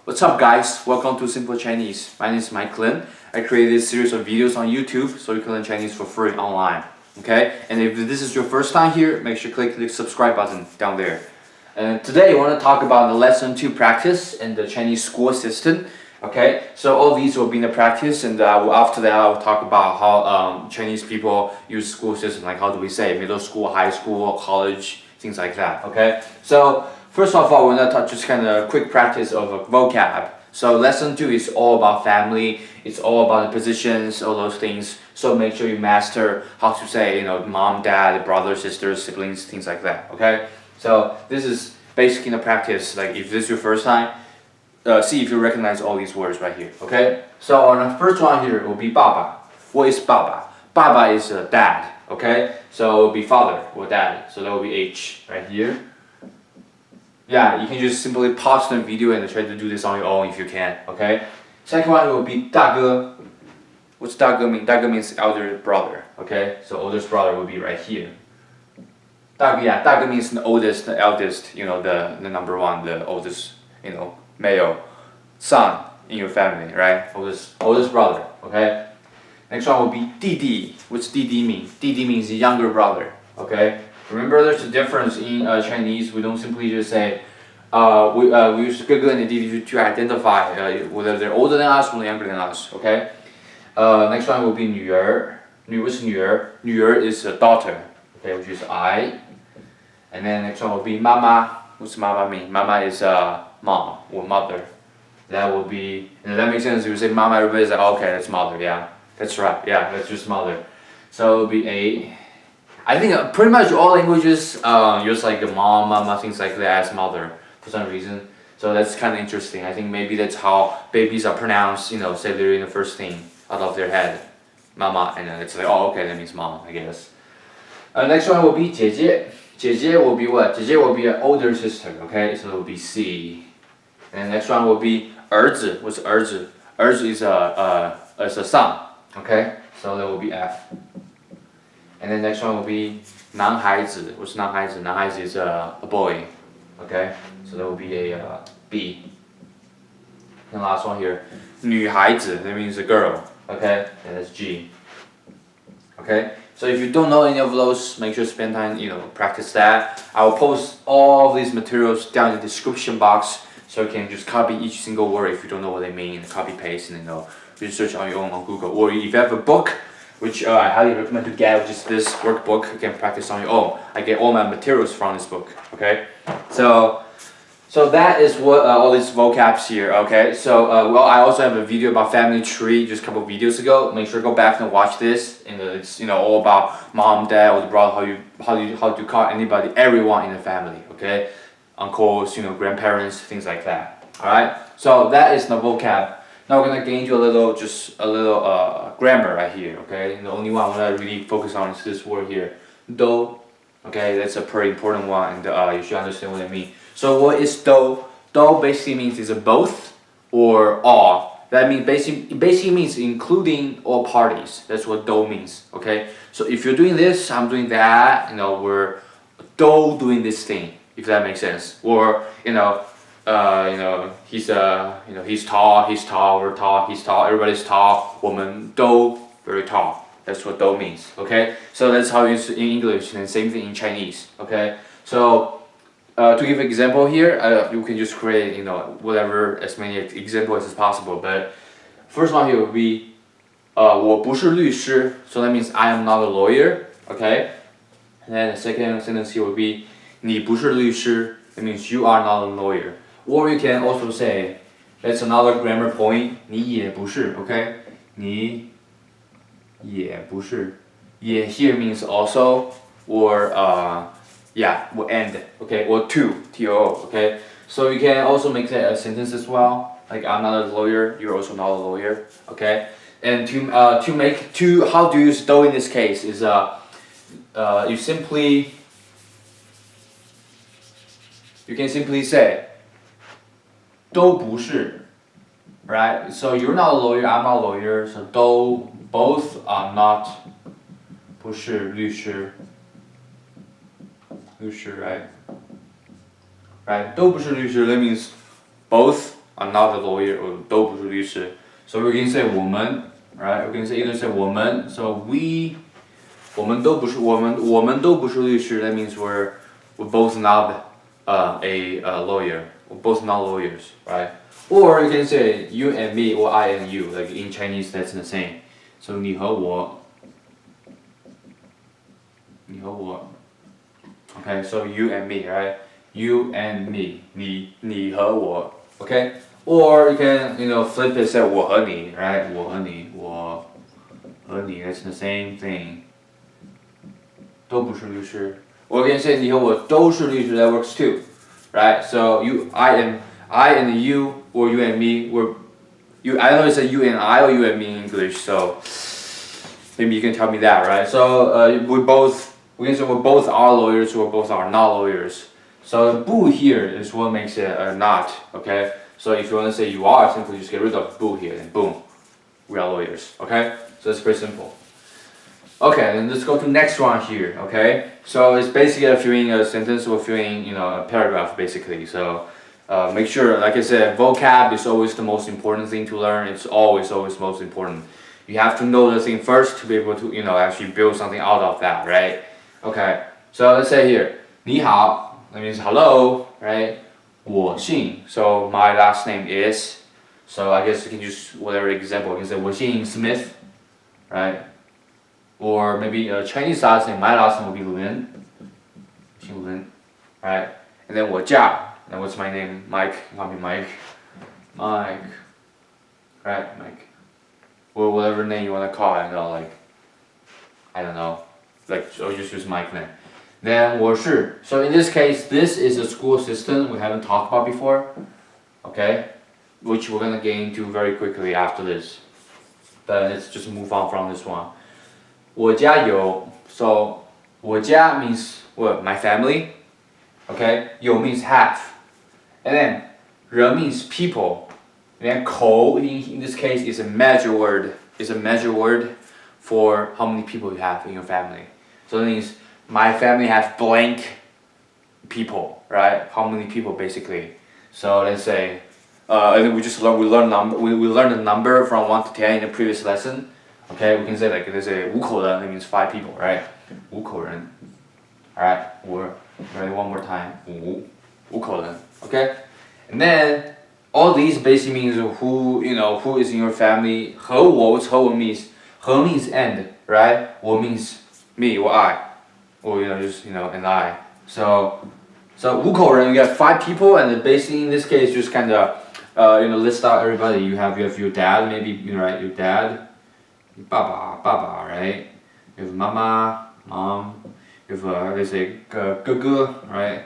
What's up guys, welcome to Simple Chinese. My name is Mike Lin. I created this series of videos on YouTube so you can learn Chinese for free online. Okay, and if this is your first time here, make sure to click the subscribe button down there. And today I want to talk about the lesson 2 practice in the Chinese school system. Okay, so all these will be in the practice, and after that I'll talk about how Chinese people use school system, like how do we say middle school, high school, college, things like that. Okay, so first of all, we're going to touch just kind of quick practice of a vocab. So lesson 2 is all about family, it's all about the positions, all those things. So make sure you master how to say, mom, dad, brother, sister, siblings, things like that. Okay, so this is basically the practice. Like if this is your first time, see if you recognize all these words right here. Okay, so on the first one here will be 爸爸. What is 爸爸? 爸爸 is dad. Okay, so it will be father or dad. So that will be H right here. Yeah, you can just simply pause the video and try to do this on your own if you can. Okay. Second one will be 大哥. What's 大哥 mean? 大哥 means elder brother. Okay, so oldest brother will be right here. 大哥, yeah, 大哥 means the oldest, the eldest. The number one, the oldest, male son in your family, right? Oldest brother. Okay. Next one will be 弟弟. What's 弟弟 mean? 弟弟 means younger brother. Okay. Remember, there's a difference in Chinese. We don't simply just say we use 哥哥 and 弟弟 to identify whether they're older than us or younger than us. Okay. Next one will be 女儿. What's 女儿? 女儿 is a daughter. Okay, which is I. And then next one will be 妈妈. What's 妈妈 mean? 妈妈 is mom or mother. That will be, and that makes sense. If you say mama, everybody's like, okay, that's mother. Yeah, that's right. Yeah, that's just mother. So it will be A. I think pretty much all languages use like the mom, mama, things like that as mother for some reason. So that's kind of interesting. I think maybe that's how babies are pronounced. Say they're in the first thing out of their head, mama, and then it's like, oh, okay, that means mom, I guess. Next one will be 姐姐. 姐姐 will be what? 姐姐 will be an older sister. Okay, so it will be C. And next one will be 儿子. What's 儿子? 儿子 is a son. Okay, so that will be F. And then next one will be 男孩子. What's 男孩子? 男孩子 is a boy. Okay, so that will be a B. And last one here, 女孩子, that means a girl. Okay, and that's G. Okay, so if you don't know any of those, make sure to spend time, practice that. I will post all of these materials down in the description box, so you can just copy each single word if you don't know what they mean, copy paste, and research on your own on Google. Or if you have a book, which I highly recommend to get, which is this workbook, you can practice on your own. I get all my materials from this book. Okay, so that is what all these vocabs here. Okay, so I also have a video about family tree just a couple of videos ago. Make sure to go back and watch this. And it's all about mom, dad, or the brother, how to call anybody, everyone in the family. Okay, uncles, grandparents, things like that. All right, so that is the vocab. Now we're gonna get into a little grammar right here. Okay, and the only one I wanna really focus on is this word here, do. Okay, that's a pretty important one, and you should understand what I mean. So what is do? Do basically means is a both or all. That means basically means including all parties. That's what do means. Okay, so if you're doing this, I'm doing that. We're do doing this thing. If that makes sense. Or he's tall, we're tall, he's tall, everybody's tall. 我们都 very tall. That's what do means. Okay, so that's how it's in English, and same thing in Chinese. Okay, so to give an example here, you can just create whatever as many examples as possible. But first one here will be 我不是律师, so that means I am not a lawyer. Okay, and then the second sentence here will be 你不是律师, that means you are not a lawyer. Or you can also say, that's another grammar point, 你也不是. Okay, 你也不是. 也 here means also, or or and, okay, or to, T-O-O, okay? So you can also make that a sentence as well, like I'm not a lawyer, you're also not a lawyer, okay? And how to use do in this case is you can simply say 都不是, right? So you're not a lawyer, I'm not a lawyer, so both are not 不是律师, right? Right? 都不是律师, that means both are not a lawyer or 都不是律师。So we can say 我们 right? We can say either say 我们 so we 我们都不是律师 that means we're both not a lawyer. We're both not lawyers, right? Or you can say you and me or I and you. Like in Chinese, that's the same. So 你和我 Okay, so you and me, right? You and me. 你和我 Okay? Or you can, flip it, say 我和你 right? 我和你 that's the same thing. 都不是律师 Or you can say 你和我都是律师 that works too. Right? So I and you, or you and me, I know it said you and I or you and me in English, so maybe you can tell me that, right? So we can say we both are lawyers or both are not lawyers. So 不 here is what makes it not, okay? So if you want to say you are, simply just get rid of 不 here and boom, we are lawyers, okay? So it's pretty simple. Okay, then let's go to next one here, okay? So it's basically filling a sentence or filling, a paragraph basically. So make sure, like I said, vocab is always the most important thing to learn. It's always most important. You have to know the thing first to be able to, actually build something out of that, right? Okay, so let's say here, 你好, that means hello, right? 我姓, so my last name is, so I guess you can use whatever example. You can say 我姓 Smith, right? Or maybe a Chinese last name, my last name will be Lin, 姓 Lin, right? And then 我家, and what's my name? Mike, call me Mike, right, Mike. Or whatever name you want to call it, like, I don't know, like, I'll just use Mike then. Then 我是, so in this case, this is a school system we haven't talked about before, okay? Which we're gonna get into very quickly after this. But let's just move on from this one. 我家有, so 我家 means what? My family, okay? 有 means have. And then 人 means people. And then 口 in this case is a measure word. It's a measure word for how many people you have in your family. So that means my family has blank people, right? How many people basically. So let's say, I think we learned the number from 1 to 10 in the previous lesson. Okay, we can say like let's say 五口人 that means 5 people, right? 五口人. Alright, or ready one more time. 五口人. Okay? And then all these basically means who is in your family. 和我 what's 和我 means? 和 means and, right? 我 means me or I. Or just and I. So 五口人 you get 5 people, and then basically in this case just kinda list out everybody. You have your dad, maybe right, your dad. 爸爸 right? You have mama, mom. You have let's say 哥哥 right?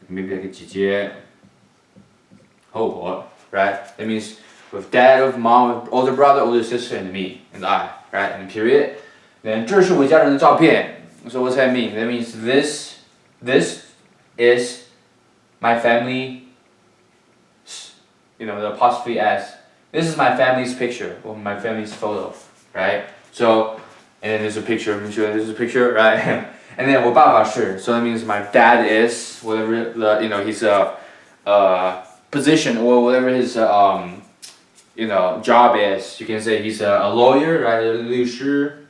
Maybe like a 姐姐 和我 right? That means with dad, with mom, with older brother, older sister, and me, and I, right? And period. Then 这是我家人的照片. So what's that mean? That means this is my family, the apostrophe s. This is my family's picture, or my family's photo, right? So, and then there's a picture, let me show you, there's a picture, right? And then 我爸爸是, so that means my dad is, whatever his position, or whatever his job is. You can say he's a lawyer, right? 律师,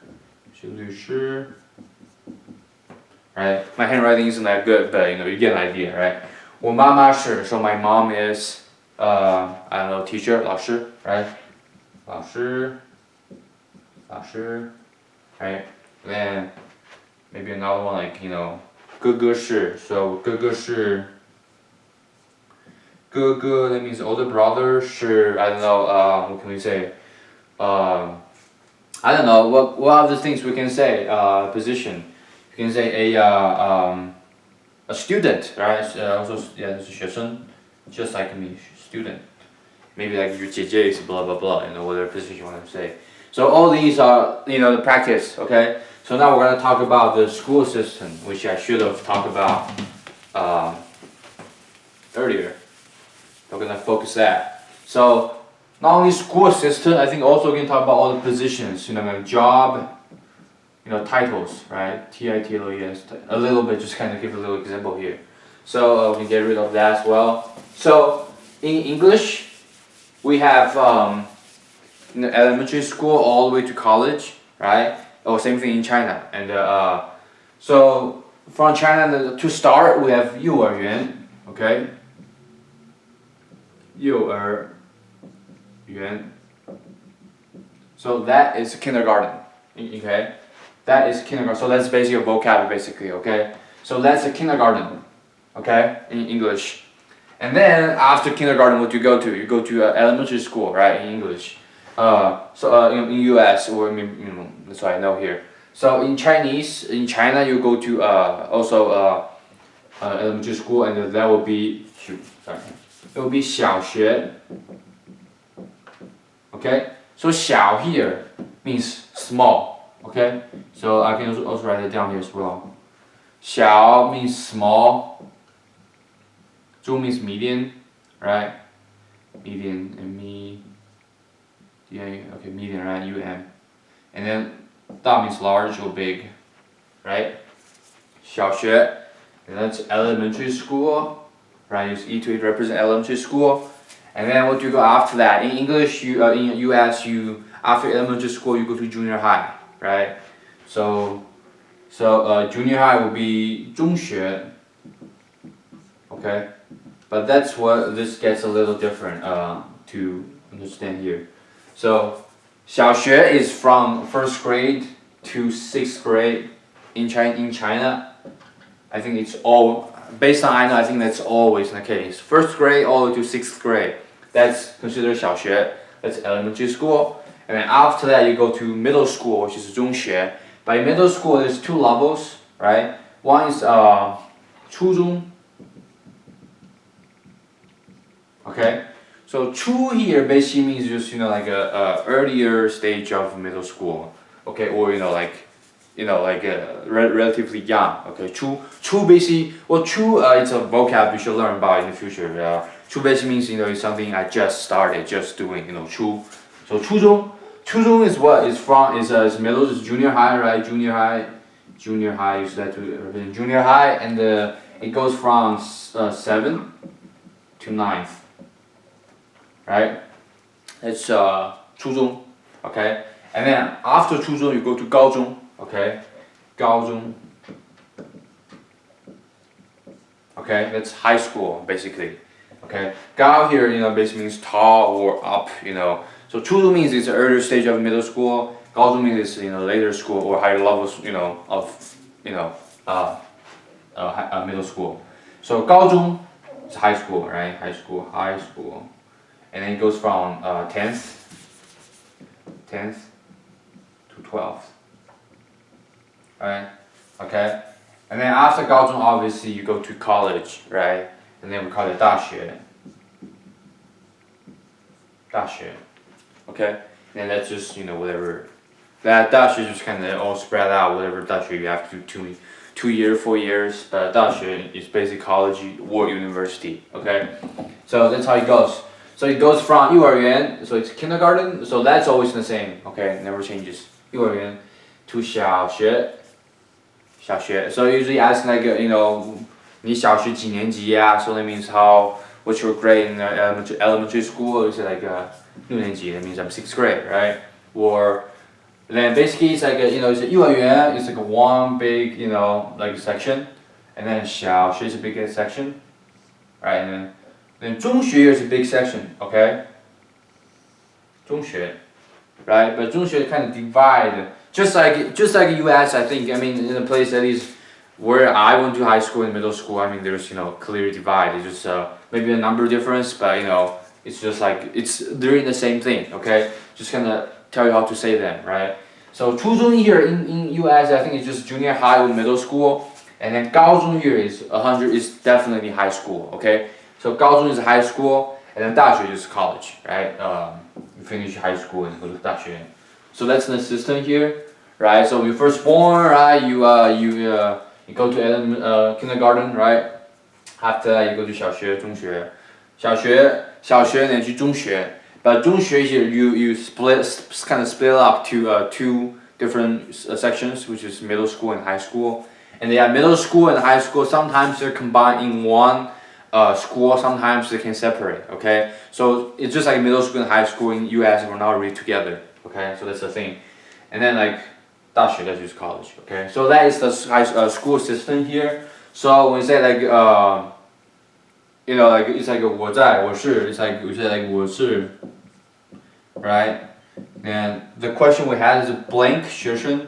right? My handwriting isn't that good, but you get an idea, right? 我妈妈是, so my mom is I don't know, teacher, 老师, right? 老师, right? Then maybe another one like, 哥哥是, so 哥哥是, 哥哥 that means older brother, 是, I don't know, what can we say? I don't know, what other things we can say, position. You can say a student, right? Also, yeah, 是学生, just like me, student. Maybe like your 姐姐 is blah blah blah, whatever position you want to say. So all these are, the practice, okay? So now we're going to talk about the school system, which I should have talked about earlier. We're going to focus that. So not only school system, I think also we can talk about all the positions, like job, titles, right? Titles, a little bit, just kind of give a little example here. So we can get rid of that as well. So in English, we have elementary school all the way to college, right? Oh, same thing in China. And so from China to start, we have 幼儿园, okay? 幼儿园. So that is kindergarten, okay? That is kindergarten. So that's basically a vocabulary, basically, okay? So that's a kindergarten, okay, in English. And then after kindergarten, what do you go to? You go to elementary school, right, in English. In US, or that's what I know here. So in Chinese, in China, you go to also elementary school, and that will be it will be 小学. Okay, so 小 here means small. Okay, so I can also write it down here as well. 小 means small. 中 means medium, right? Medium and okay, medium, right? UM. And then 大 means large or big, right? 小学, and that's elementary school, right? Use E to represent elementary school. And then what do you go after that? In English, in US, after elementary school, you go to junior high, right? So junior high will be 中学, okay? But that's what this gets a little different to understand here. So 小学 is from 1st grade to 6th grade in China. I think it's all based on I think that's always the case. 1st grade all the way to 6th grade. That's considered 小学. That's elementary school. And then after that you go to middle school, which is 中学. By middle school there's 2 levels, right? One is 初中. Okay? So 初 here basically means just like a earlier stage of middle school. Okay, or relatively young. Okay, 初 basically, well, 初 it's a vocab you should learn about in the future. 初 basically means it's something I just started, just doing. 初. So 初中 is what is from is middle, is junior high, right? Junior high use that to represent junior high, and it goes from 7 to 9th, right? It's 初中, okay? And then after 初中 you go to 高中. Okay, 高中. Okay, that's high school basically. Okay, 高 here basically means tall or up. So 初中 means it's an earlier stage of middle school. 高中 means it's later school or higher levels of middle school. So 高中 is high school, right? High school, and then it goes from 10th to 12th. Right, okay, and then after 高中 obviously you go to college, right? And then we call it 大学, okay, and that's just whatever, that 大学 just kind of all spread out, whatever 大学 you have to do 2 years, 4 years, but 大学 is basically college or university, okay, so that's how it goes. So it goes from 幼儿园, so it's kindergarten, so that's always the same, okay, never changes. 幼儿园 to 小学. 小学. So usually ask like你小学几年级呀? So that means what's your grade in elementary school? Is it like 6年级? That means I'm 6th grade, right? Or then basically it's like it's a 幼儿园, it's like one big like section, and then 小学 is a big section, right? And then 中学 is a big section, okay? 中学, right? But 中学 kind of divide. Just like US, I think. I mean, in a place that is where I went to high school and middle school, I mean, there's clear divide. It's just maybe a number difference, but it's just like they're in the same thing. Okay, just kind of tell you how to say them, right? So 初中 here in US, I think it's just junior high or middle school, and then 高中 here is definitely high school. Okay, so 高中 is high school, and then 大学 is college, right? You finish high school and go to 大学. So that's the system here, right? So when you're first born, right, you go to kindergarten, right? After that you go to 小学, 中学. 小学 then 去中学. But 中学 here you kind of split up to 2 different sections, which is middle school and high school. And middle school and high school sometimes they're combined in one school, sometimes they can separate. Okay, so it's just like middle school and high school in U.S. we're not really together. Okay, so that's the thing. And then like 大学 that's just college. Okay, so that is the school system here. So when we say like you know, like it's like 我在我是 it's like we say like 我是 right? And the question we had is a blank 学生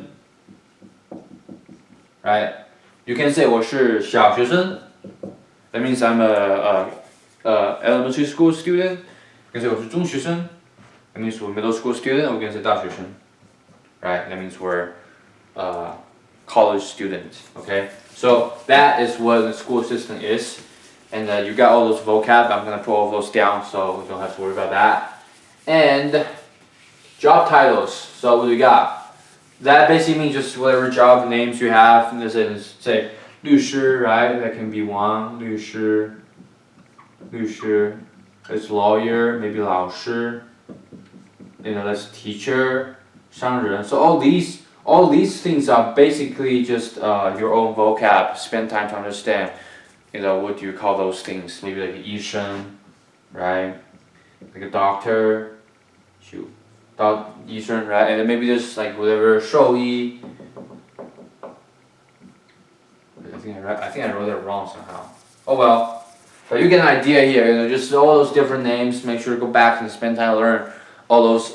right? You can say 我是小学生 that means I'm a elementary school student. You can say 我是中学生 that means we're middle school student, or we can say 大学生 right? That means we're college students. Okay, so that is what the school system is. And you got all those vocab. I'm gonna put all those down so we don't have to worry about that. And job titles. So what do we got? That basically means just whatever job names you have. And say 律师, right? That can be one. 律师. It's lawyer, maybe 老师. You know, that's teacher, 商人. So all these things are basically just your own vocab. Spend time to understand. You know, what do you call those things? Maybe like 医生, right? Like a doctor,医生, right? And then maybe just like whatever 兽医. I think I wrote it wrong somehow. Oh well. But you get an idea here, you know, just all those different names. Make sure to go back and spend time to learn all those.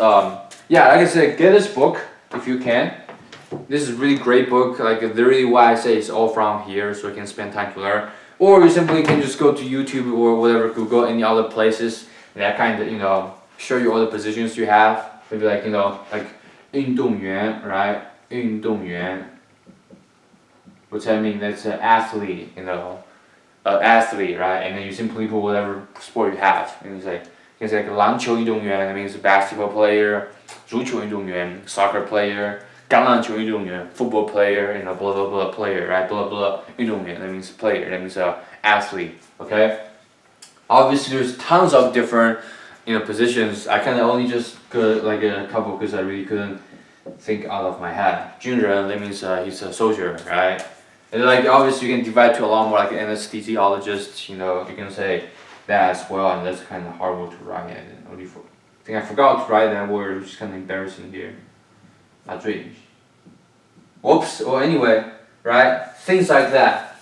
Yeah, like I said, get this book if you can. This is a really great book. Like literally why I say it's all from here, so you can spend time to learn. Or you simply can just go to YouTube or whatever, Google, any other places that kind of, you know, show you all the positions you have. Maybe like, you know, like 运动员, right? 运动员. Which I mean, that's an athlete, you know, athlete, right? And then you simply put whatever sport you have. And you can say like 篮球运动员, that means a basketball player. 足球运动员, soccer player. 橄榄球运动员, football player, you know, blah blah blah player, right? Blah blah 运动员, that means player, that means athlete. Okay. Obviously, there's tons of different, you know, positions. I kind of only just got like a couple because I really couldn't think out of my head. 军人, that means he's a soldier, right? And like obviously you can divide to a lot more like an anesthesiologist. You know, you can say that as well, and that's kind of hard word to write. I think I forgot to write that word, which is kind of embarrassing here. Whoops. Well, anyway, right? Things like that.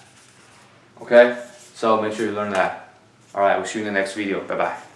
Okay? So make sure you learn that. Alright, we'll see you in the next video. Bye bye.